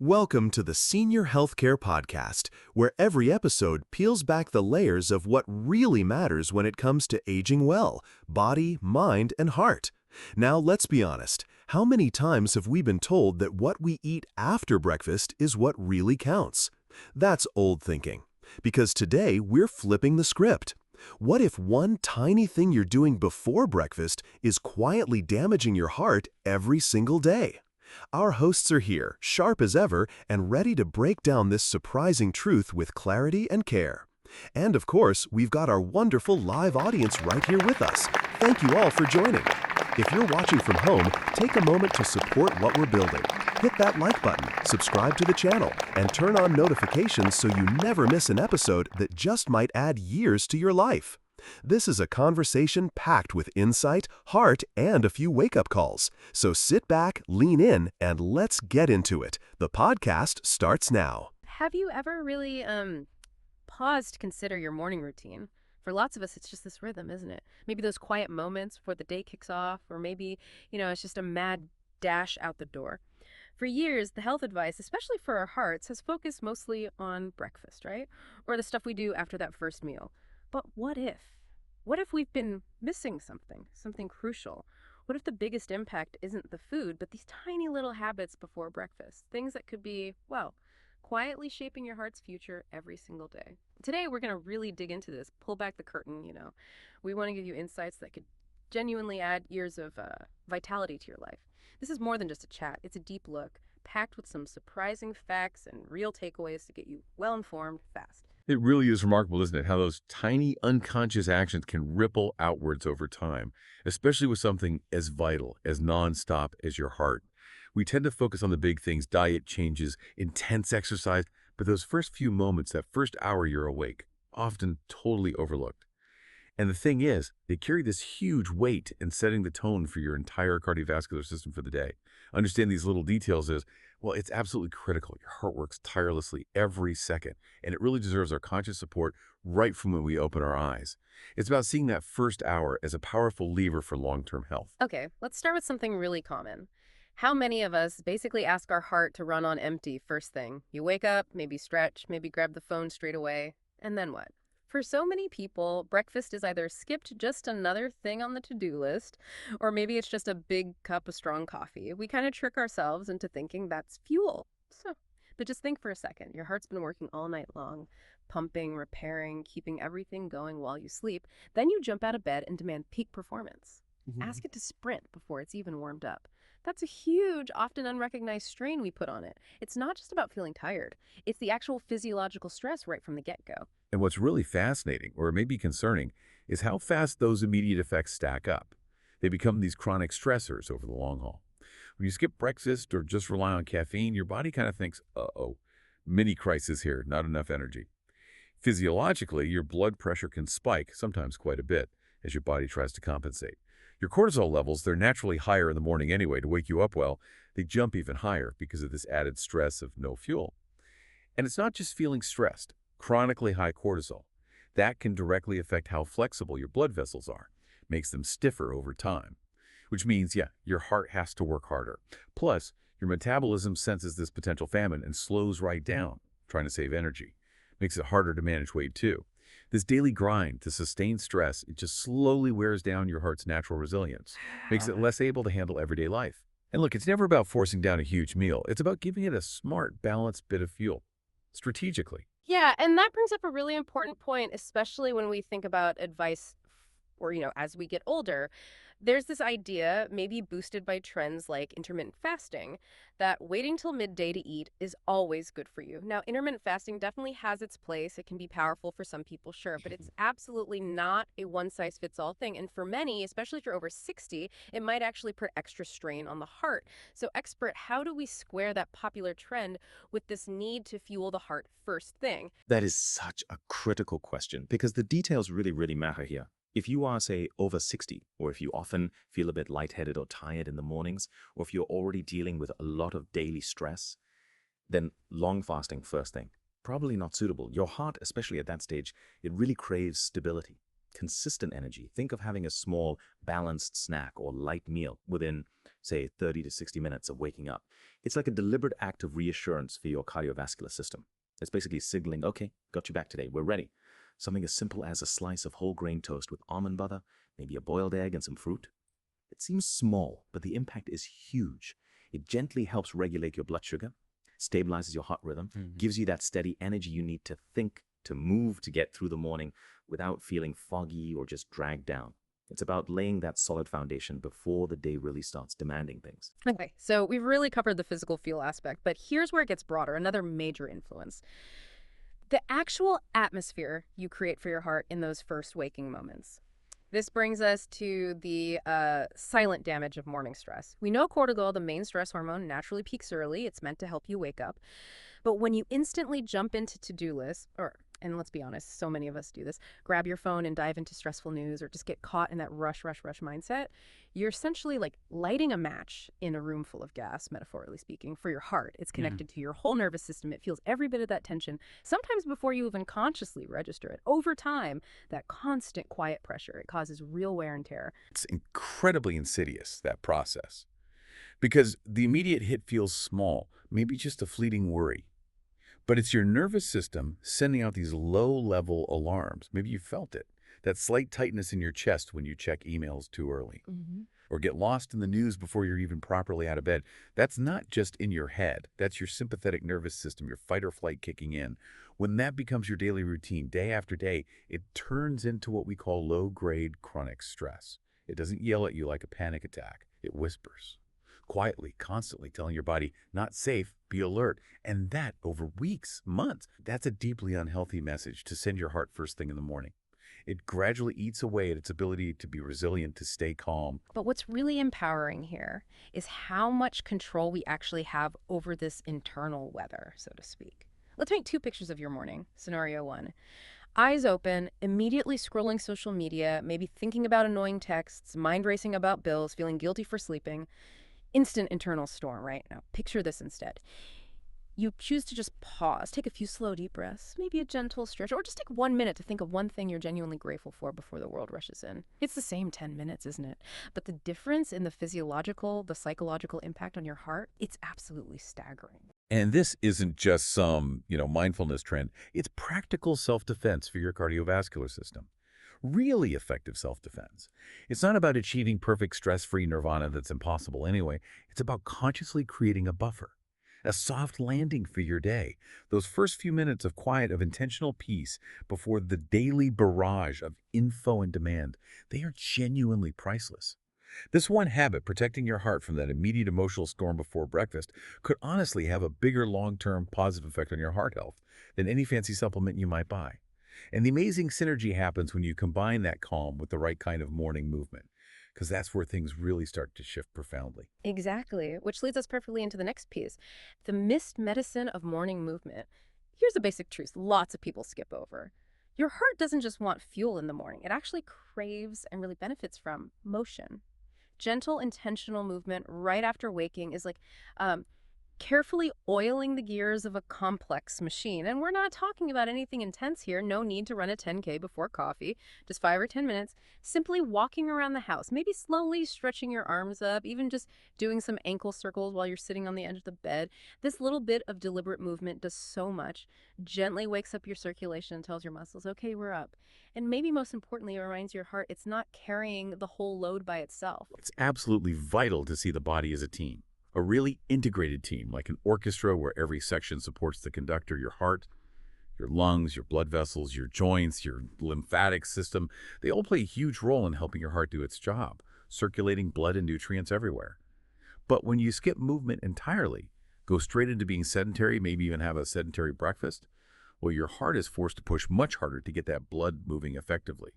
Welcome to the Senior Healthcare Podcast, where every episode peels back the layers of what really matters when it comes to aging well, body, mind, and heart. Now, let's be honest. How many times have we been told that what we eat after breakfast is what really counts? That's old thinking. Because today, we're flipping the script. What if one tiny thing you're doing before breakfast is quietly damaging your heart every single day? Our hosts are here, sharp as ever, and ready to break down this surprising truth with clarity and care. And of course, we've got our wonderful live audience right here with us. Thank you all for joining. If you're watching from home, take a moment to support what we're building. Hit that like button, subscribe to the channel, and turn on notifications so you never miss an episode that just might add years to your life. This is a conversation packed with insight, heart, and a few wake-up calls. So sit back, lean in, and let's get into it. The podcast starts now. Have you ever really paused to consider your morning routine? For lots of us, it's just this rhythm, isn't it? Maybe those quiet moments before the day kicks off, or maybe, it's just a mad dash out the door. For years, the health advice, especially for our hearts, has focused mostly on breakfast, right? Or the stuff we do after that first meal. But what if? What if we've been missing something crucial? What if the biggest impact isn't the food, but these tiny little habits before breakfast? Things that could be, quietly shaping your heart's future every single day. Today, we're going to really dig into this, pull back the curtain, We want to give you insights that could genuinely add years of vitality to your life. This is more than just a chat. It's a deep look, packed with some surprising facts and real takeaways to get you well-informed fast. It really is remarkable, isn't it, how those tiny unconscious actions can ripple outwards over time, especially with something as vital, as nonstop as your heart. We tend to focus on the big things, diet changes, intense exercise, but those first few moments, that first hour you're awake, often totally overlooked. And the thing is, they carry this huge weight in setting the tone for your entire cardiovascular system for the day. Understand these little details it's absolutely critical. Your heart works tirelessly every second, and it really deserves our conscious support right from when we open our eyes. It's about seeing that first hour as a powerful lever for long-term health. Okay, let's start with something really common. How many of us basically ask our heart to run on empty first thing? You wake up, maybe stretch, maybe grab the phone straight away, and then what? For so many people, breakfast is either skipped, just another thing on the to-do list, or maybe it's just a big cup of strong coffee. We kind of trick ourselves into thinking that's fuel. But just think for a second. Your heart's been working all night long, pumping, repairing, keeping everything going while you sleep. Then you jump out of bed and demand peak performance. Ask it to sprint before it's even warmed up. That's a huge, often unrecognized strain we put on it. It's not just about feeling tired. It's the actual physiological stress right from the get-go. And what's really fascinating, or maybe concerning, is how fast those immediate effects stack up. They become these chronic stressors over the long haul. When you skip breakfast or just rely on caffeine, your body kind of thinks, uh-oh, mini crisis here, not enough energy. Physiologically, your blood pressure can spike, sometimes quite a bit, as your body tries to compensate. Your cortisol levels, they're naturally higher in the morning anyway. To wake you up well, they jump even higher because of this added stress of no fuel. And it's not just feeling stressed. Chronically high cortisol, that can directly affect how flexible your blood vessels are, makes them stiffer over time, which means, your heart has to work harder. Plus, your metabolism senses this potential famine and slows right down, trying to save energy. Makes it harder to manage weight too. This daily grind to sustain stress, it just slowly wears down your heart's natural resilience, makes it less able to handle everyday life. And look, it's never about forcing down a huge meal. It's about giving it a smart, balanced bit of fuel, strategically. Yeah, and that brings up a really important point, especially when we think about advice or, as we get older. There's this idea, maybe boosted by trends like intermittent fasting, that waiting till midday to eat is always good for you. Now, intermittent fasting definitely has its place. It can be powerful for some people, sure, but it's absolutely not a one-size-fits-all thing. And for many, especially if you're over 60, it might actually put extra strain on the heart. So, expert, how do we square that popular trend with this need to fuel the heart first thing? That is such a critical question because the details really, really matter here. If you are, say, over 60, or if you often feel a bit lightheaded or tired in the mornings, or if you're already dealing with a lot of daily stress, then long fasting first thing, probably not suitable. Your heart, especially at that stage, it really craves stability, consistent energy. Think of having a small, balanced snack or light meal within say 30 to 60 minutes of waking up. It's like a deliberate act of reassurance for your cardiovascular system. It's basically signaling, okay, got you back today, we're ready. Something as simple as a slice of whole grain toast with almond butter, maybe a boiled egg and some fruit. It seems small, but the impact is huge. It gently helps regulate your blood sugar, stabilizes your heart rhythm, gives you that steady energy you need to think, to move, to get through the morning without feeling foggy or just dragged down. It's about laying that solid foundation before the day really starts demanding things. Okay, so we've really covered the physical feel aspect, but here's where it gets broader, another major influence. The actual atmosphere you create for your heart in those first waking moments. This brings us to the silent damage of morning stress. We know cortisol, the main stress hormone, naturally peaks early. It's meant to help you wake up. But when you instantly jump into to-do lists, and let's be honest, so many of us do this, grab your phone and dive into stressful news or just get caught in that rush mindset, you're essentially like lighting a match in a room full of gas, metaphorically speaking, for your heart. It's connected to your whole nervous system. It feels every bit of that tension, sometimes before you even consciously register it. Over time, that constant quiet pressure, it causes real wear and tear. It's incredibly insidious, that process, because the immediate hit feels small, maybe just a fleeting worry. But it's your nervous system sending out these low-level alarms. Maybe you felt it. That slight tightness in your chest when you check emails too early. Or get lost in the news before you're even properly out of bed. That's not just in your head. That's your sympathetic nervous system, your fight or flight kicking in. When that becomes your daily routine, day after day, it turns into what we call low-grade chronic stress. It doesn't yell at you like a panic attack. It whispers. Quietly, constantly telling your body, not safe, be alert. And that over weeks, months. That's a deeply unhealthy message to send your heart first thing in the morning. It gradually eats away at its ability to be resilient, to stay calm. But what's really empowering here is how much control we actually have over this internal weather, so to speak. Let's paint two pictures of your morning. Scenario one. Eyes open, immediately scrolling social media, maybe thinking about annoying texts, mind racing about bills, feeling guilty for sleeping. Instant internal storm, right? Now, picture this instead. You choose to just pause, take a few slow deep breaths, maybe a gentle stretch, or just take 1 minute to think of one thing you're genuinely grateful for before the world rushes in. It's the same 10 minutes, isn't it? But the difference in the physiological, the psychological impact on your heart, it's absolutely staggering. And this isn't just some, mindfulness trend. It's practical self-defense for your cardiovascular system. Really effective self-defense. It's not about achieving perfect stress-free nirvana that's impossible anyway. It's about consciously creating a buffer, a soft landing for your day. Those first few minutes of quiet, of intentional peace before the daily barrage of info and demand, they are genuinely priceless. This one habit, protecting your heart from that immediate emotional storm before breakfast, could honestly have a bigger long-term positive effect on your heart health than any fancy supplement you might buy. And the amazing synergy happens when you combine that calm with the right kind of morning movement, because that's where things really start to shift profoundly. Exactly, which leads us perfectly into the next piece. The missed medicine of morning movement. Here's a basic truth lots of people skip over. Your heart doesn't just want fuel in the morning. It actually craves and really benefits from motion. Gentle, intentional movement right after waking is like carefully oiling the gears of a complex machine. And we're not talking about anything intense here. No need to run a 10K before coffee. Just 5 or 10 minutes. Simply walking around the house, maybe slowly stretching your arms up, even just doing some ankle circles while you're sitting on the edge of the bed. This little bit of deliberate movement does so much. Gently wakes up your circulation and tells your muscles, okay, we're up. And maybe most importantly, it reminds your heart it's not carrying the whole load by itself. It's absolutely vital to see the body as a team. A really integrated team, like an orchestra where every section supports the conductor, your heart, your lungs, your blood vessels, your joints, your lymphatic system. They all play a huge role in helping your heart do its job, circulating blood and nutrients everywhere. But when you skip movement entirely, go straight into being sedentary, maybe even have a sedentary breakfast, well, your heart is forced to push much harder to get that blood moving effectively.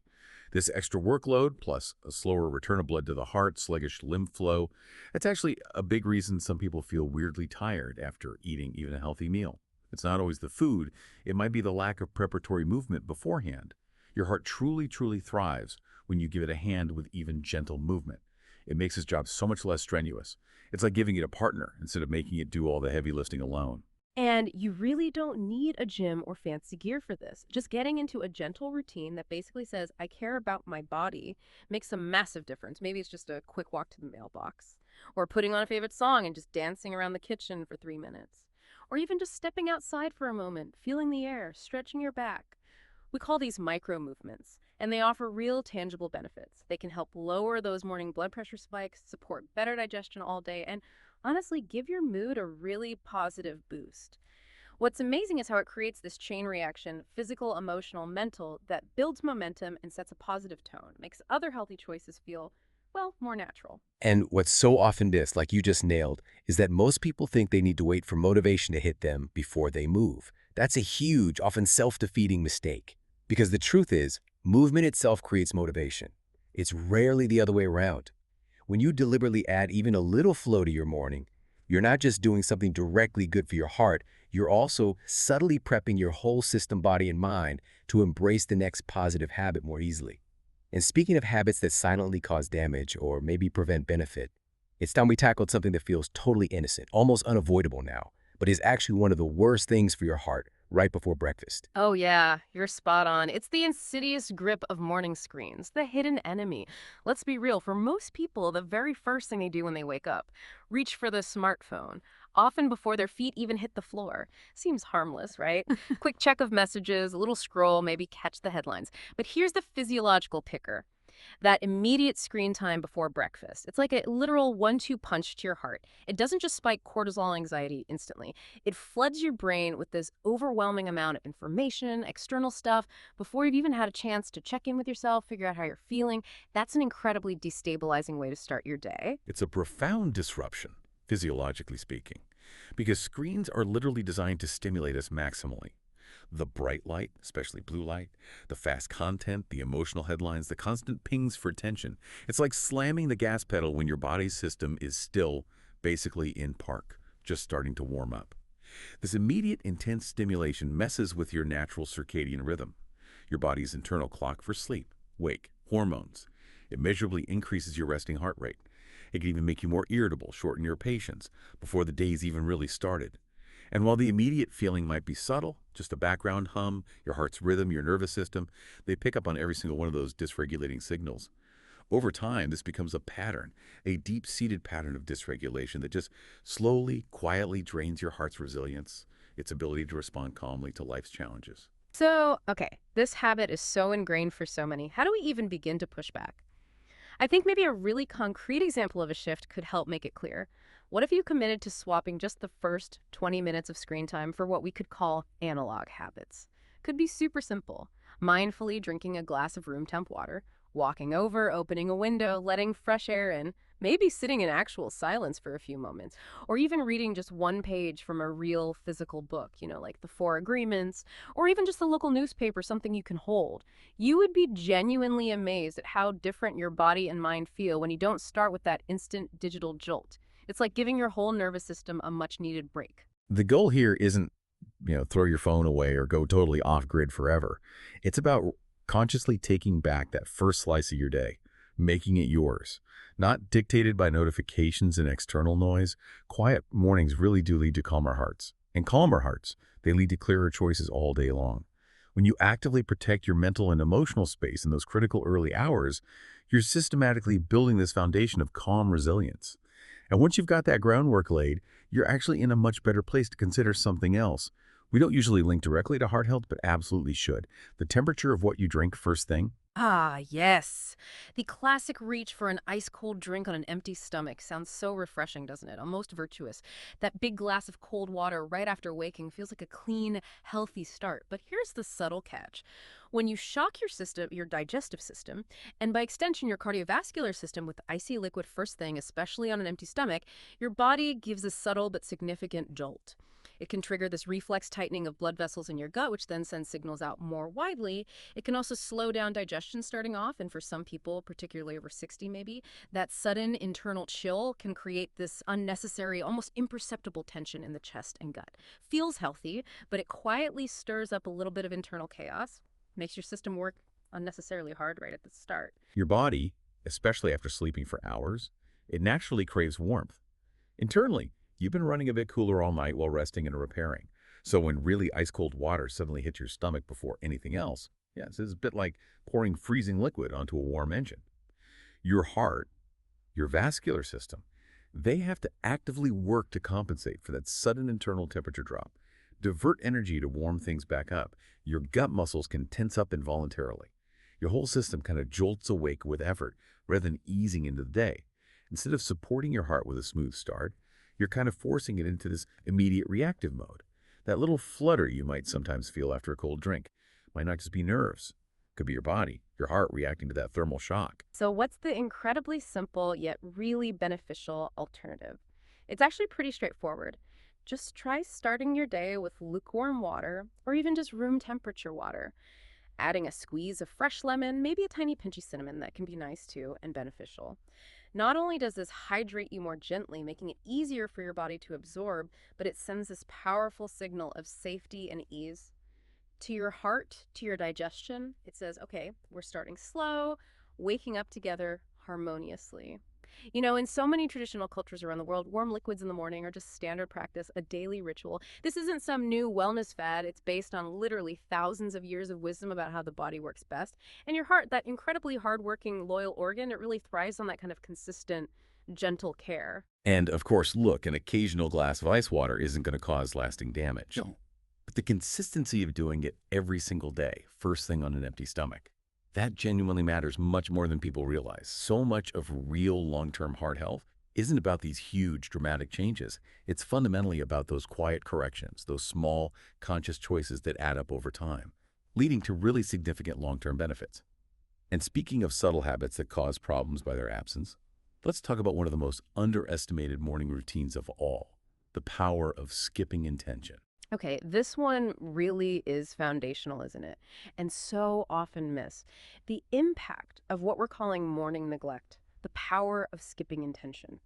This extra workload, plus a slower return of blood to the heart, sluggish lymph flow, that's actually a big reason some people feel weirdly tired after eating even a healthy meal. It's not always the food. It might be the lack of preparatory movement beforehand. Your heart truly, truly thrives when you give it a hand with even gentle movement. It makes its job so much less strenuous. It's like giving it a partner instead of making it do all the heavy lifting alone. And you really don't need a gym or fancy gear for this. Just getting into a gentle routine that basically says, I care about my body, makes a massive difference. Maybe it's just a quick walk to the mailbox, or putting on a favorite song and just dancing around the kitchen for 3 minutes, or even just stepping outside for a moment, feeling the air, stretching your back. We call these micro movements, and they offer real tangible benefits. They can help lower those morning blood pressure spikes, support better digestion all day, and honestly give your mood a really positive boost. What's amazing is how it creates this chain reaction, physical, emotional, mental, that builds momentum and sets a positive tone, makes other healthy choices feel, well, more natural. And what's so often missed, like you just nailed, is that most people think they need to wait for motivation to hit them before they move. That's a huge, often self-defeating mistake. Because the truth is, movement itself creates motivation. It's rarely the other way around. When you deliberately add even a little flow to your morning, you're not just doing something directly good for your heart, you're also subtly prepping your whole system, body, and mind to embrace the next positive habit more easily. And speaking of habits that silently cause damage or maybe prevent benefit, it's time we tackled something that feels totally innocent, almost unavoidable now, but is actually one of the worst things for your heart right before breakfast. Oh, yeah, you're spot on. It's the insidious grip of morning screens, the hidden enemy. Let's be real, for most people, the very first thing they do when they wake up, reach for the smartphone, often before their feet even hit the floor. Seems harmless, right? Quick check of messages, a little scroll, maybe catch the headlines. But here's the physiological kicker. That immediate screen time before breakfast. It's like a literal 1-2 punch to your heart. It doesn't just spike cortisol anxiety instantly. It floods your brain with this overwhelming amount of information, external stuff, before you've even had a chance to check in with yourself, figure out how you're feeling. That's an incredibly destabilizing way to start your day. It's a profound disruption, physiologically speaking, because screens are literally designed to stimulate us maximally. The bright light, especially blue light, the fast content, the emotional headlines, the constant pings for attention. It's like slamming the gas pedal when your body's system is still basically in park, just starting to warm up. This immediate, intense stimulation messes with your natural circadian rhythm, your body's internal clock for sleep, wake, hormones. It measurably increases your resting heart rate. It can even make you more irritable, shorten your patience before the day's even really started. And while the immediate feeling might be subtle, just a background hum, your heart's rhythm, your nervous system, they pick up on every single one of those dysregulating signals. Over time, this becomes a pattern, a deep-seated pattern of dysregulation that just slowly, quietly drains your heart's resilience, its ability to respond calmly to life's challenges. So, okay, this habit is so ingrained for so many. How do we even begin to push back? I think maybe a really concrete example of a shift could help make it clear. What if you committed to swapping just the first 20 minutes of screen time for what we could call analog habits? Could be super simple. Mindfully drinking a glass of room temp water, walking over, opening a window, letting fresh air in, maybe sitting in actual silence for a few moments, or even reading just one page from a real physical book, like the Four Agreements, or even just the local newspaper, something you can hold. You would be genuinely amazed at how different your body and mind feel when you don't start with that instant digital jolt. It's like giving your whole nervous system a much-needed break. The goal here isn't, throw your phone away or go totally off-grid forever. It's about consciously taking back that first slice of your day, making it yours. Not dictated by notifications and external noise. Quiet mornings really do lead to calmer hearts. And calmer hearts, they lead to clearer choices all day long. When you actively protect your mental and emotional space in those critical early hours, you're systematically building this foundation of calm resilience. And once you've got that groundwork laid, you're actually in a much better place to consider something else. We don't usually link directly to heart health, but absolutely should. The temperature of what you drink first thing. Ah, yes. The classic reach for an ice-cold drink on an empty stomach sounds so refreshing, doesn't it? Almost virtuous. That big glass of cold water right after waking feels like a clean, healthy start. But here's the subtle catch. When you shock your system, your digestive system, and by extension your cardiovascular system with icy liquid first thing, especially on an empty stomach, your body gives a subtle but significant jolt. It can trigger this reflex tightening of blood vessels in your gut, which then sends signals out more widely. It can also slow down digestion starting off, and for some people, particularly over 60 maybe, that sudden internal chill can create this unnecessary, almost imperceptible tension in the chest and gut. Feels healthy, but it quietly stirs up a little bit of internal chaos, makes your system work unnecessarily hard right at the start. Your body, especially after sleeping for hours, it naturally craves warmth. Internally, you've been running a bit cooler all night while resting and repairing. So when really ice-cold water suddenly hits your stomach before anything else, it's a bit like pouring freezing liquid onto a warm engine. Your heart, your vascular system, They have to actively work to compensate for that sudden internal temperature drop. Divert energy to warm things back up. Your gut muscles can tense up involuntarily. Your whole system kind of jolts awake with effort rather than easing into the day. Instead of supporting your heart with a smooth start, you're kind of forcing it into this immediate reactive mode. That little flutter you might sometimes feel after a cold drink might not just be nerves. It could be your body, your heart reacting to that thermal shock. So what's the incredibly simple yet really beneficial alternative? It's actually pretty straightforward. Just try starting your day with lukewarm water or even just room temperature water. Adding a squeeze of fresh lemon, maybe a tiny pinch of cinnamon that can be nice too and beneficial. Not only does this hydrate you more gently, making it easier for your body to absorb, but it sends this powerful signal of safety and ease to your heart, to your digestion. It says, okay, we're starting slow, waking up together harmoniously. You know, in so many traditional cultures around the world, warm liquids in the morning are just standard practice, a daily ritual. This isn't some new wellness fad. It's based on literally thousands of years of wisdom about how the body works best. And your heart, that incredibly hardworking, loyal organ, it really thrives on that kind of consistent, gentle care. And of course, look, an occasional glass of ice water isn't going to cause lasting damage. No. But the consistency of doing it every single day, first thing on an empty stomach, that genuinely matters much more than people realize. So much of real long-term heart health isn't about these huge, dramatic changes. It's fundamentally about those quiet corrections, those small, conscious choices that add up over time, leading to really significant long-term benefits. And speaking of subtle habits that cause problems by their absence, let's talk about one of the most underestimated morning routines of all, the power of skipping intention. Okay, this one really is foundational, isn't it? And so often missed. The impact of what we're calling morning neglect, the power of skipping intention.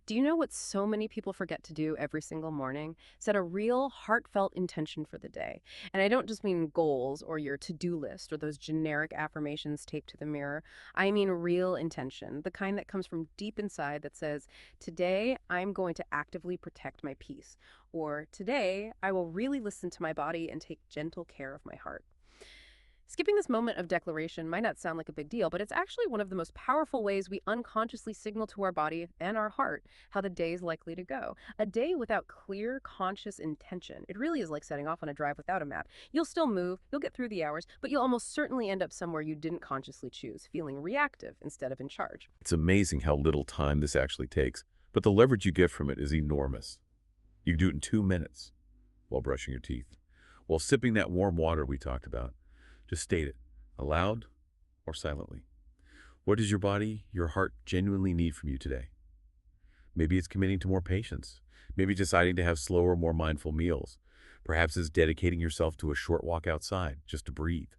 Do you know what so many people forget to do every single morning? Set a real heartfelt intention for the day. And I don't just mean goals or your to-do list or those generic affirmations taped to the mirror. I mean real intention, the kind that comes from deep inside that says, today I'm going to actively protect my peace. Or today I will really listen to my body and take gentle care of my heart. Skipping this moment of declaration might not sound like a big deal, but it's actually one of the most powerful ways we unconsciously signal to our body and our heart how the day is likely to go. A day without clear, conscious intention. It really is like setting off on a drive without a map. You'll still move, you'll get through the hours, but you'll almost certainly end up somewhere you didn't consciously choose, feeling reactive instead of in charge. It's amazing how little time this actually takes, but the leverage you get from it is enormous. You can do it in 2 minutes while brushing your teeth, while sipping that warm water we talked about. Just state it, aloud or silently. What does your body, your heart genuinely need from you today? Maybe it's committing to more patience. Maybe deciding to have slower, more mindful meals. Perhaps it's dedicating yourself to a short walk outside just to breathe.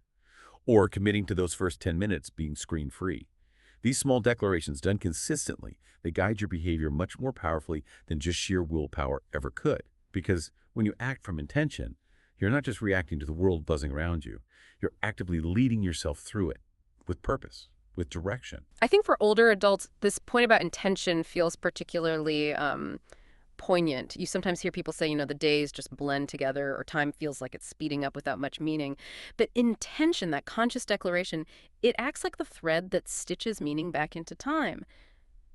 Or committing to those first 10 minutes being screen-free. These small declarations done consistently, they guide your behavior much more powerfully than just sheer willpower ever could. Because when you act from intention, you're not just reacting to the world buzzing around you. You're actively leading yourself through it with purpose, with direction. I think for older adults, this point about intention feels particularly poignant. You sometimes hear people say, you know, the days just blend together or time feels like it's speeding up without much meaning. But intention, that conscious declaration, it acts like the thread that stitches meaning back into time.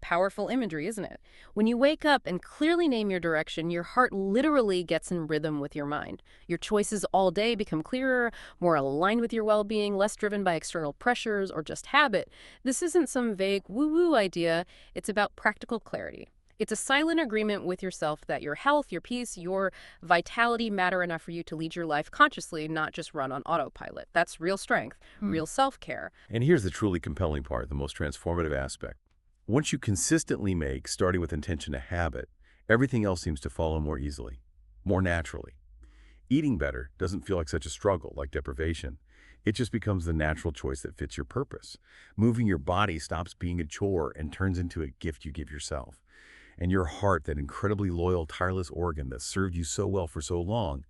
Powerful imagery, isn't it? When you wake up and clearly name your direction, your heart literally gets in rhythm with your mind. Your choices all day become clearer, more aligned with your well-being, less driven by external pressures or just habit. This isn't some vague woo-woo idea. It's about practical clarity. It's a silent agreement with yourself that your health, your peace, your vitality matter enough for you to lead your life consciously, not just run on autopilot. That's real strength, real self-care. And here's the truly compelling part, the most transformative aspect. Once you consistently make, starting with intention, a habit, everything else seems to follow more easily, more naturally. Eating better doesn't feel like such a struggle, like deprivation. It just becomes the natural choice that fits your purpose. Moving your body stops being a chore and turns into a gift you give yourself. And your heart, that incredibly loyal, tireless organ that served you so well for so long,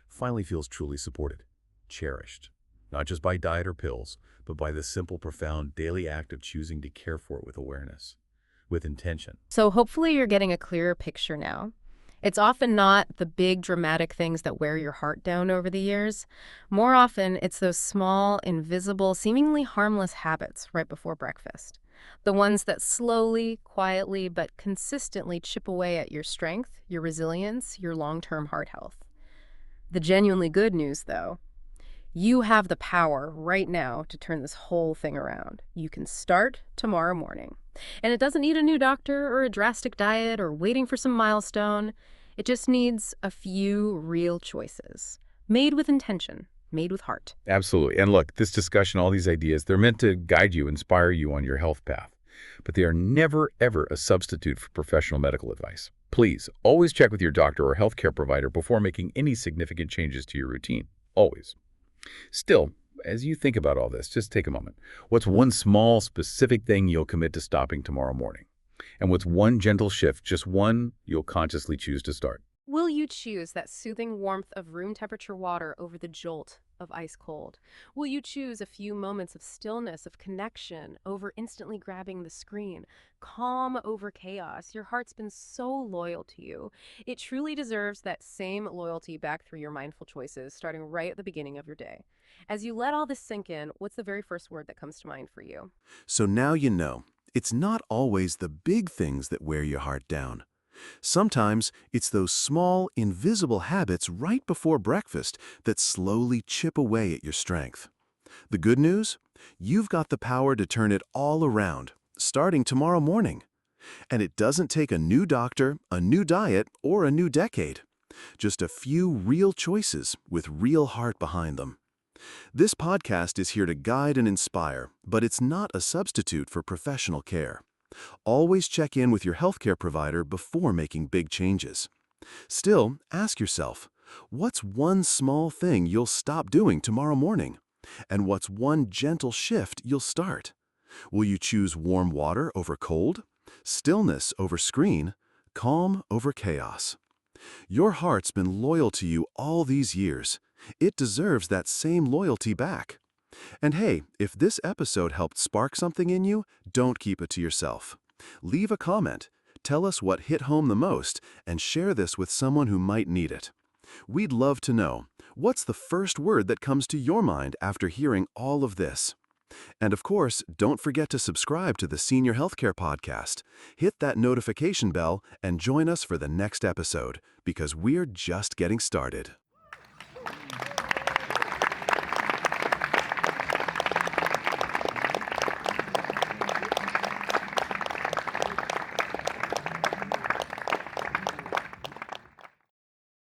finally feels truly supported, cherished. Not just by diet or pills, but by the simple, profound daily act of choosing to care for it with awareness, with intention. So hopefully you're getting a clearer picture now. It's often not the big dramatic things that wear your heart down over the years. More often, it's those small, invisible, seemingly harmless habits right before breakfast. The ones that slowly, quietly, but consistently chip away at your strength, your resilience, your long-term heart health. The genuinely good news, though, you have the power right now to turn this whole thing around. You can start tomorrow morning. And it doesn't need a new doctor or a drastic diet or waiting for some milestone. It just needs a few real choices, made with intention, made with heart. Absolutely. And look, this discussion, all these ideas, they're meant to guide you, inspire you on your health path. But they are never, ever a substitute for professional medical advice. Please, always check with your doctor or healthcare provider before making any significant changes to your routine. Always. Still, as you think about all this, just take a moment. What's one small, specific thing you'll commit to stopping tomorrow morning? And what's one gentle shift, just one, you'll consciously choose to start? Will you choose that soothing warmth of room temperature water over the jolt of ice cold? Will you choose a few moments of stillness, of connection, over instantly grabbing the screen? Calm over chaos. Your heart's been so loyal to you. It truly deserves that same loyalty back through your mindful choices, starting right at the beginning of your day. As you let all this sink in, what's the very first word that comes to mind for you? So now you know, it's not always the big things that wear your heart down. Sometimes it's those small, invisible habits right before breakfast that slowly chip away at your strength. The good news? You've got the power to turn it all around, starting tomorrow morning. And it doesn't take a new doctor, a new diet, or a new decade. Just a few real choices with real heart behind them. This podcast is here to guide and inspire, but it's not a substitute for professional care. Always check in with your healthcare provider before making big changes. Still, ask yourself, what's one small thing you'll stop doing tomorrow morning? And what's one gentle shift you'll start? Will you choose warm water over cold? Stillness over screen? Calm over chaos? Your heart's been loyal to you all these years. It deserves that same loyalty back. And hey, if this episode helped spark something in you, don't keep it to yourself. Leave a comment, tell us what hit home the most, and share this with someone who might need it. We'd love to know, what's the first word that comes to your mind after hearing all of this? And of course, don't forget to subscribe to the Senior Healthcare Podcast. Hit that notification bell and join us for the next episode, because we're just getting started.